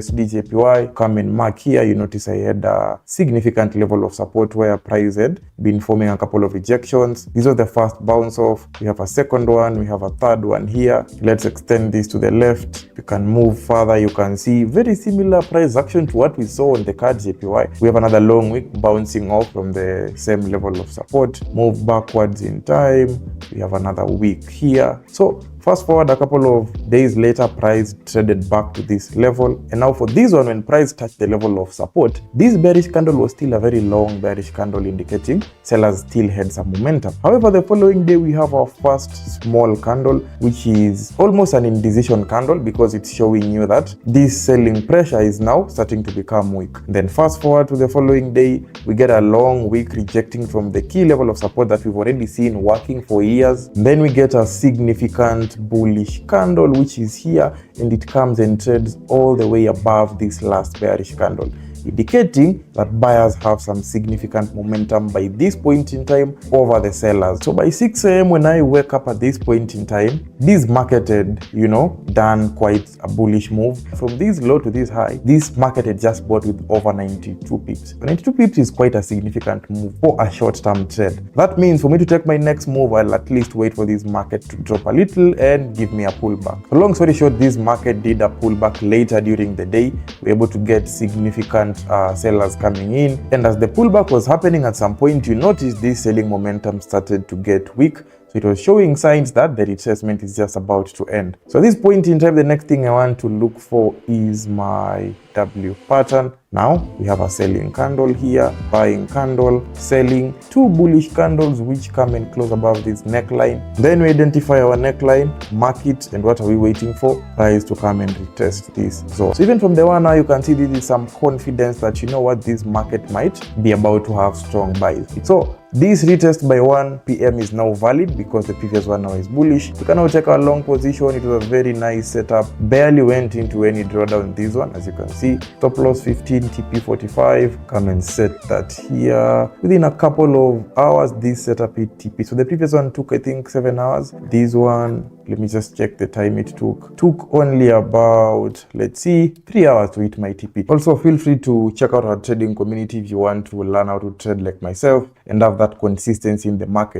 USDJPY, come and mark here, you notice I had a significant level of support where price had been forming a couple of rejections. This was the first bounce off. We have a second one, we have a third one here. Let's extend this to the left. You can move further, you can see very similar price action to what we saw on the card JPY. We have another long wick bouncing off from the same level of support. Move backwards in time. We have another wick here. So fast forward a couple of days later, price traded back to this level. And now for this one, when price touched the level of support, this bearish candle was still a very long bearish candle, indicating sellers still had some momentum. However, the following day, we have our first small candle, which is almost an indecision candle because it's showing you that this selling pressure is now starting to become weak. Then fast forward to the following day, we get a long wick rejecting from the key level of support that we've already seen working for years. Then we get a significant bullish candle, which is here, and it comes and trades all the way above this last bearish candle, indicating that buyers have some significant momentum by this point in time over the sellers. So by 6 a.m. when I wake up at this point in time, this market had, done quite a bullish move. From this low to this high, this market had just bought with over 92 pips. 92 pips is quite a significant move for a short-term trade. That means for me to take my next move, I'll at least wait for this market to drop a little and give me a pullback. So long story short, this market did a pullback later during the day. We were able to get significant sellers coming in, and as the pullback was happening, at some point you noticed this selling momentum started to get weak. So it was showing signs that the retracement is just about to end. So at this point in time, the next thing I want to look for is my W pattern. Now we have a selling candle here, buying candle, selling, two bullish candles which come and close above this neckline. Then we identify our neckline, mark it, and what are we waiting for? Price to come and retest this zone. So even from the one now, you can see this is some confidence that this market might be about to have strong buys. So this retest by 1 p.m. is now valid because the previous one now is bullish. We can now take our long position. It was a very nice setup. Barely went into any drawdown this one, as you can see. Top loss 15, TP 45. Come and set that here. Within a couple of hours, this setup hit TP. So the previous one took, I think, 7 hours. This one, let me just check the time it took. Took only about, 3 hours to hit my TP. Also, feel free to check out our trading community if you want to learn how to trade like myself and have that consistency in the market.